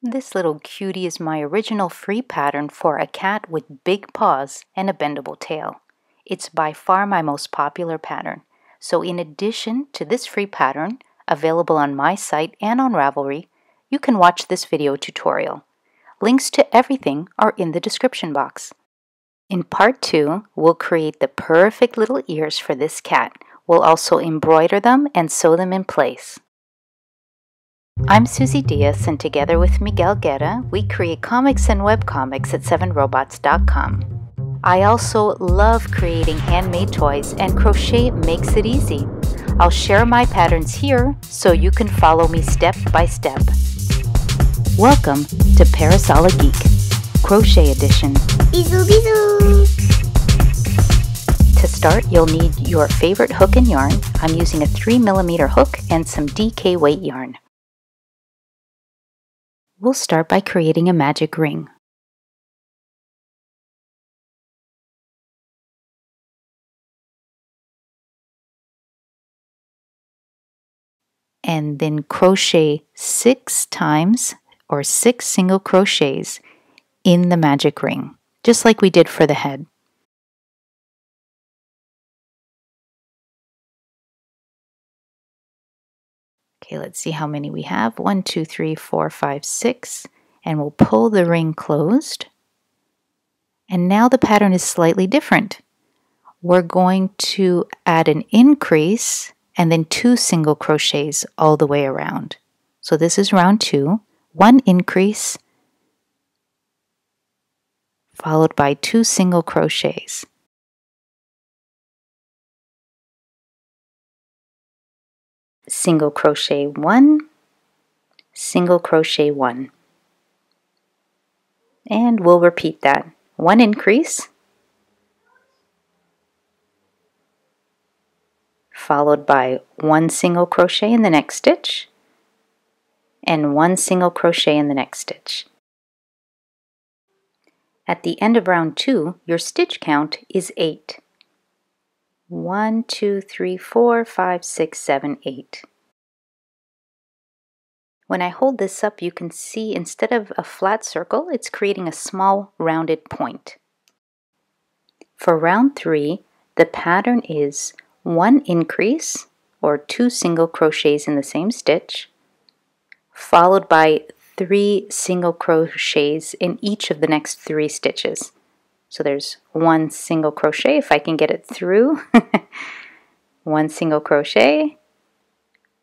This little cutie is my original free pattern for a cat with big paws and a bendable tail. It's by far my most popular pattern. So in addition to this free pattern, available on my site and on Ravelry, you can watch this video tutorial. Links to everything are in the description box. In part 2, we'll create the perfect little ears for this cat. We'll also embroider them and sew them in place. I'm Susie Diaz, and together with Miguel Guerra, we create comics and webcomics at 7robots.com. I also love creating handmade toys, and crochet makes it easy. I'll share my patterns here so you can follow me step by step. Welcome to Parasol Geek, Crochet Edition. Bisous, bisous! To start, you'll need your favorite hook and yarn. I'm using a 3mm hook and some DK weight yarn. We'll start by creating a magic ring. And then crochet 6 times or 6 single crochets in the magic ring, just like we did for the head. Okay, let's see how many we have. 1, 2, 3, 4, 5, 6. And we'll pull the ring closed. And now the pattern is slightly different. We're going to add an increase and then 2 single crochets all the way around. So this is round 2. 1 increase followed by 2 single crochets. Single crochet 1, single crochet 1. And we'll repeat that. 1 increase, followed by 1 single crochet in the next stitch, and 1 single crochet in the next stitch. At the end of round 2, your stitch count is 8. 1, 2, 3, 4, 5, 6, 7, 8. When I hold this up, you can see instead of a flat circle, it's creating a small rounded point. For round 3, the pattern is 1 increase or 2 single crochets in the same stitch, followed by 3 single crochets in each of the next 3 stitches. So there's 1 single crochet, if I can get it through. 1 single crochet,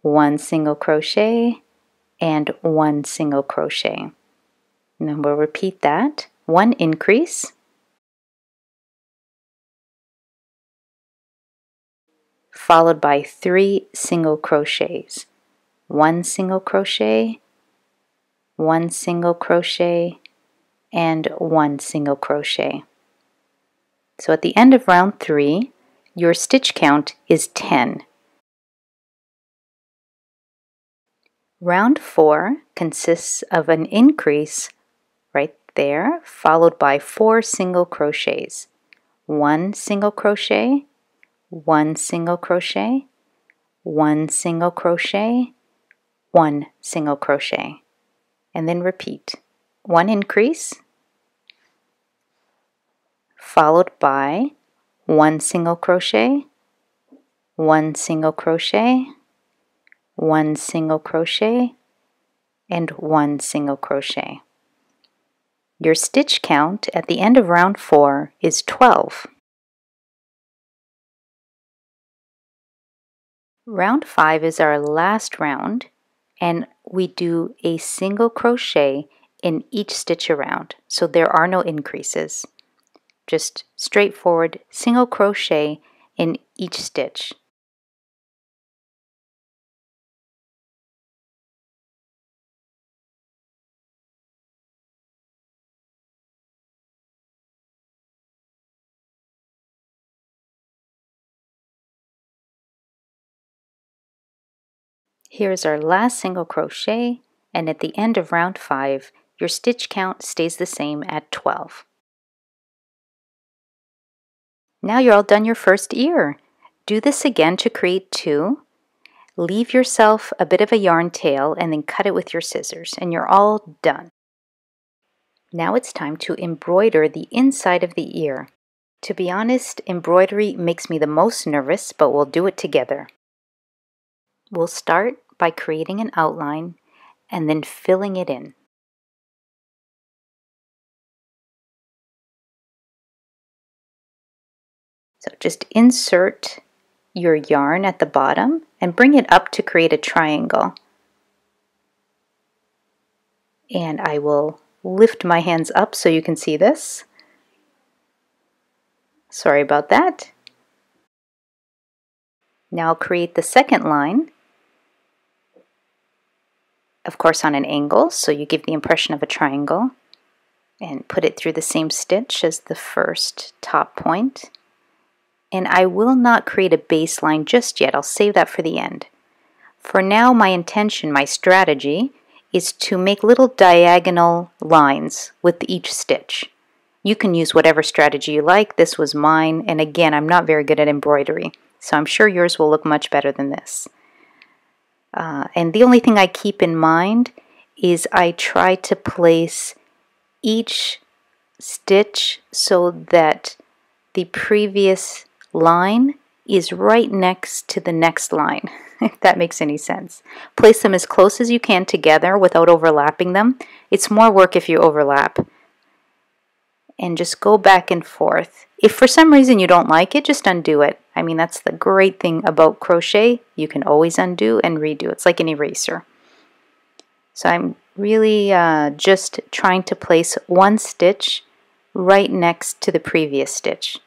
1 single crochet, and 1 single crochet. And then we'll repeat that. 1 increase, followed by 3 single crochets. 1 single crochet, 1 single crochet, and 1 single crochet. So at the end of round 3, your stitch count is 10. Round 4 consists of an increase right there, followed by 4 single crochets. 1 single crochet, 1 single crochet, 1 single crochet, 1 single crochet. And then repeat. 1 increase, followed by 1 single crochet, 1 single crochet, 1 single crochet, and 1 single crochet. Your stitch count at the end of round 4 is 12. Round 5 is our last round, and we do a single crochet in each stitch around, so there are no increases. Just straightforward single crochet in each stitch. Here's our last single crochet, and at the end of round 5, your stitch count stays the same at 12. Now you're all done your first ear. Do this again to create 2. Leave yourself a bit of a yarn tail and then cut it with your scissors, and you're all done. Now it's time to embroider the inside of the ear. To be honest, embroidery makes me the most nervous, but we'll do it together. We'll start by creating an outline and then filling it in. So just insert your yarn at the bottom and bring it up to create a triangle. And I will lift my hands up so you can see this. Sorry about that. Now I'll create the second line, of course on an angle, so you give the impression of a triangle, and put it through the same stitch as the first top point. And I will not create a baseline just yet. I'll save that for the end. For now, my intention, my strategy, is to make little diagonal lines with each stitch. You can use whatever strategy you like. This was mine, and again, I'm not very good at embroidery, so I'm sure yours will look much better than this. And the only thing I keep in mind is I try to place each stitch so that the previous line is right next to the next line, if that makes any sense. Place them as close as you can together without overlapping them. It's more work if you overlap. And just go back and forth. If for some reason you don't like it, just undo it. I mean, that's the great thing about crochet. You can always undo and redo. It's like an eraser. So I'm really just trying to place one stitch right next to the previous stitch.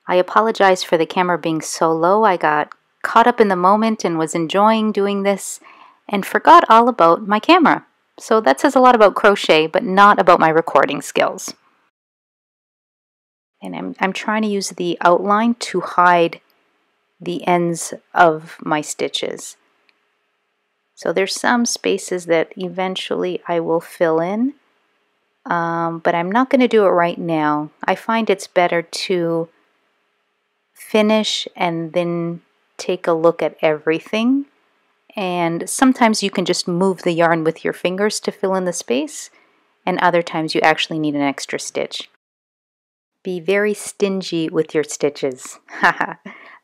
I apologize for the camera being so low. I got caught up in the moment and was enjoying doing this and forgot all about my camera. So that says a lot about crochet, but not about my recording skills. And I'm trying to use the outline to hide the ends of my stitches. So there's some spaces that eventually I will fill in, but I'm not going to do it right now. I find it's better to finish and then take a look at everything. And sometimes you can just move the yarn with your fingers to fill in the space, and other times you actually need an extra stitch. Be very stingy with your stitches.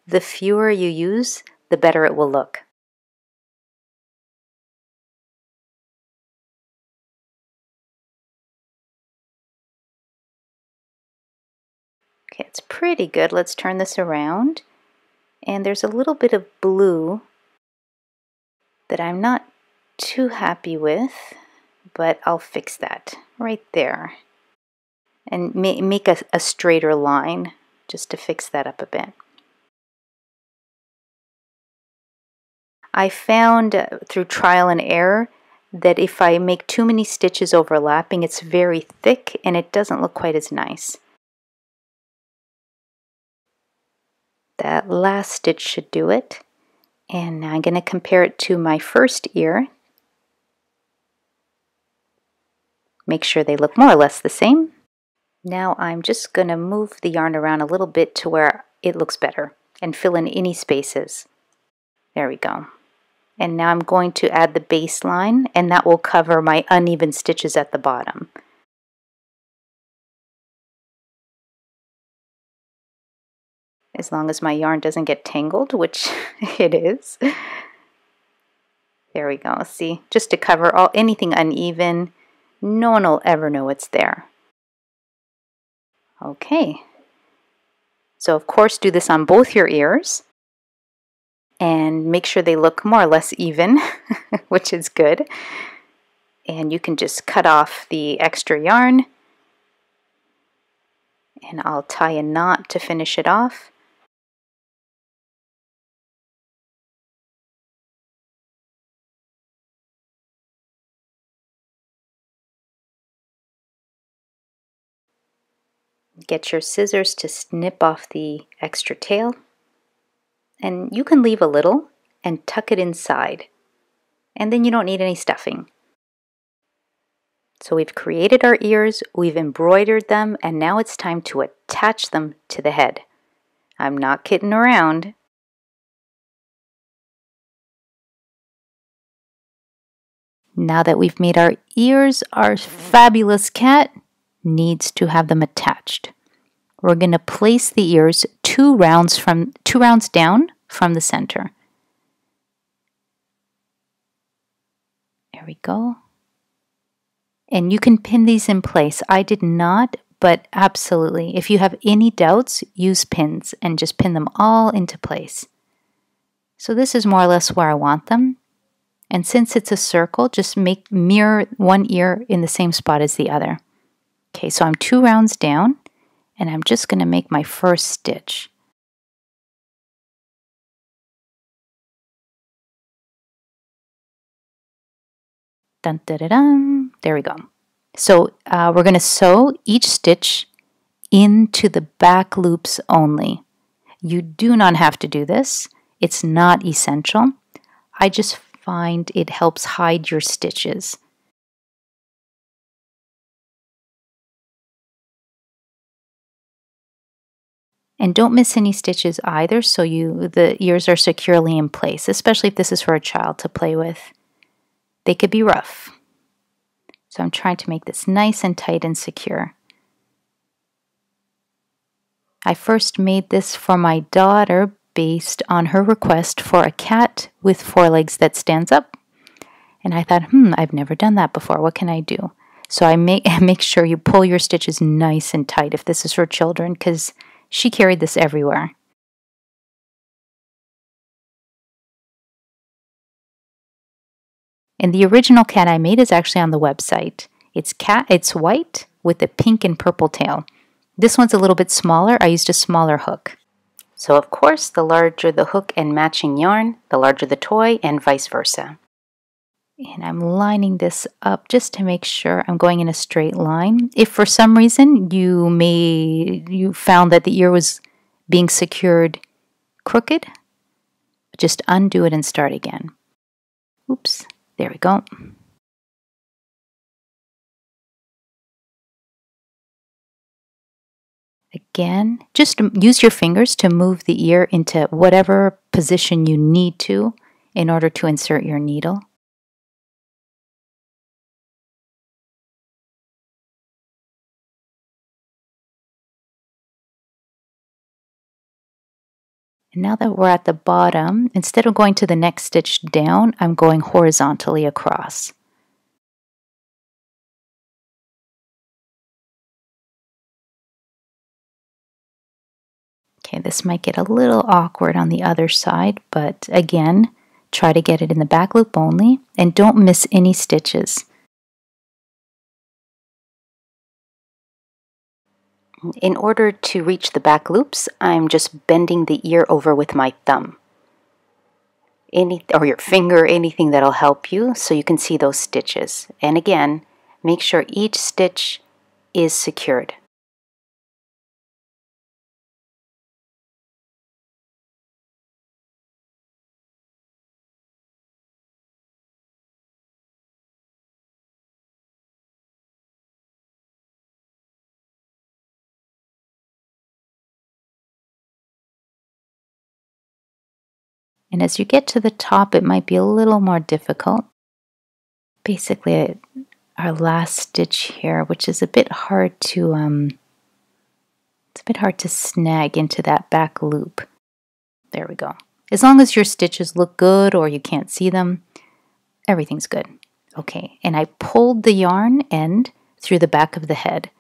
The fewer you use, the better it will look. Okay, it's pretty good. Let's turn this around. And there's a little bit of blue that I'm not too happy with, but I'll fix that right there. And make a straighter line just to fix that up a bit. I found through trial and error that if I make too many stitches overlapping, it's very thick and it doesn't look quite as nice. That last stitch should do it. And now I'm going to compare it to my first ear. Make sure they look more or less the same. Now I'm just going to move the yarn around a little bit to where it looks better and fill in any spaces. There we go. And now I'm going to add the baseline, and that will cover my uneven stitches at the bottom. As long as my yarn doesn't get tangled, which it is. There we go. See, just to cover anything uneven, no one will ever know it's there. Okay. So of course do this on both your ears. And make sure they look more or less even, which is good. And you can just cut off the extra yarn. And I'll tie a knot to finish it off. Get your scissors to snip off the extra tail. And you can leave a little and tuck it inside. And then you don't need any stuffing. So we've created our ears, we've embroidered them, and now it's time to attach them to the head. I'm not kidding around. Now that we've made our ears, our fabulous cat needs to have them attached. We're going to place the ears two rounds down from the center. There we go. And you can pin these in place. I did not, but absolutely. If you have any doubts, use pins and just pin them all into place. So this is more or less where I want them. And since it's a circle, just mirror one ear in the same spot as the other. Okay, so I'm 2 rounds down, and I'm just going to make my first stitch. Dun, dun, dun, dun. There we go. So we're going to sew each stitch into the back loops only. You do not have to do this. It's not essential. I just find it helps hide your stitches. And don't miss any stitches either, so the ears are securely in place, especially if this is for a child to play with. They could be rough. So I'm trying to make this nice and tight and secure. I first made this for my daughter based on her request for a cat with 4 legs that stands up. And I thought, I've never done that before. What can I do? So I make sure you pull your stitches nice and tight if this is for children, because she carried this everywhere. And the original cat I made is actually on the website. It's white with a pink and purple tail. This one's a little bit smaller. I used a smaller hook. So of course, the larger the hook and matching yarn, the larger the toy, and vice versa. And I'm lining this up just to make sure I'm going in a straight line. If for some reason you found that the ear was being secured crooked, just undo it and start again. Oops, there we go. Again, just use your fingers to move the ear into whatever position you need to in order to insert your needle. And now that we're at the bottom, instead of going to the next stitch down, I'm going horizontally across. Okay, this might get a little awkward on the other side, but again, try to get it in the back loop only, and don't miss any stitches. In order to reach the back loops, I'm just bending the ear over with my thumb. Or your finger, anything that'll help you so you can see those stitches. And again, make sure each stitch is secured. And as you get to the top, it might be a little more difficult. Basically, our last stitch here, which is a bit hard to snag into that back loop. There we go. As long as your stitches look good or you can't see them, everything's good. Okay, and I pulled the yarn end through the back of the head.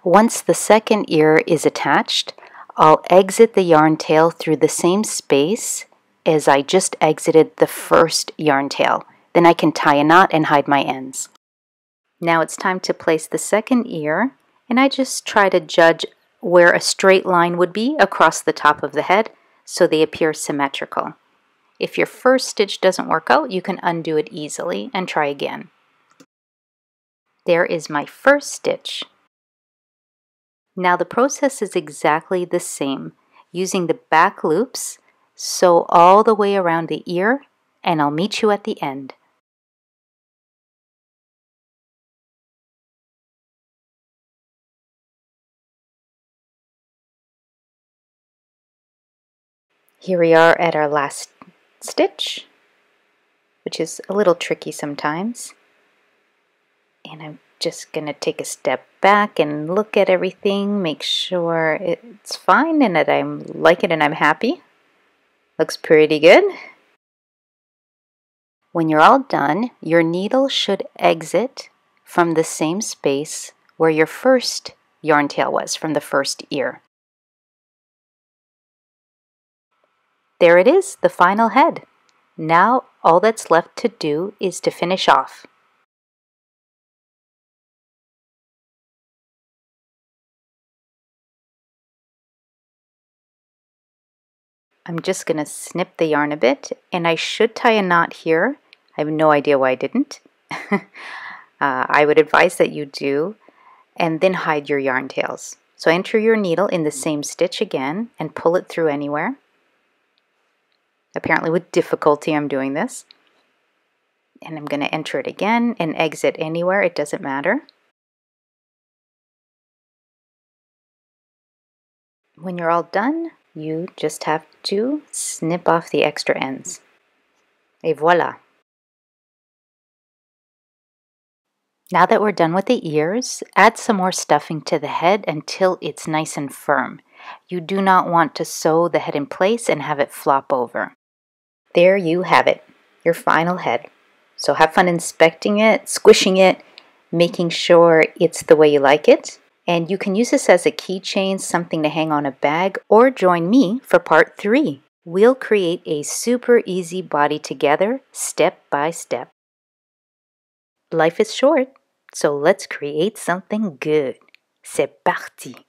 Once the second ear is attached, I'll exit the yarn tail through the same space as I just exited the first yarn tail. Then I can tie a knot and hide my ends. Now it's time to place the second ear, and I just try to judge where a straight line would be across the top of the head so they appear symmetrical. If your first stitch doesn't work out, you can undo it easily and try again. There is my first stitch. Now the process is exactly the same, using the back loops. Sew all the way around the ear, and I'll meet you at the end. Here we are at our last stitch. which is a little tricky sometimes. And I'm just going to take a step back and look at everything, make sure it's fine and that I like it and I'm happy. Looks pretty good. When you're all done, your needle should exit from the same space where your first yarn tail was, from the first ear. There it is, the final head. Now all that's left to do is to finish off. I'm just going to snip the yarn a bit, and I should tie a knot here. I have no idea why I didn't. I would advise that you do, and then hide your yarn tails. So enter your needle in the same stitch again and pull it through anywhere. Apparently with difficulty I'm doing this. And I'm going to enter it again and exit anywhere, it doesn't matter. When you're all done, you just have to snip off the extra ends. Et voila! Now that we're done with the ears, add some more stuffing to the head until it's nice and firm. You do not want to sew the head in place and have it flop over. There you have it, your final head. So have fun inspecting it, squishing it, making sure it's the way you like it. And you can use this as a keychain, something to hang on a bag, or join me for part 3. We'll create a super easy body together, step by step. Life is short, so let's create something good. C'est parti!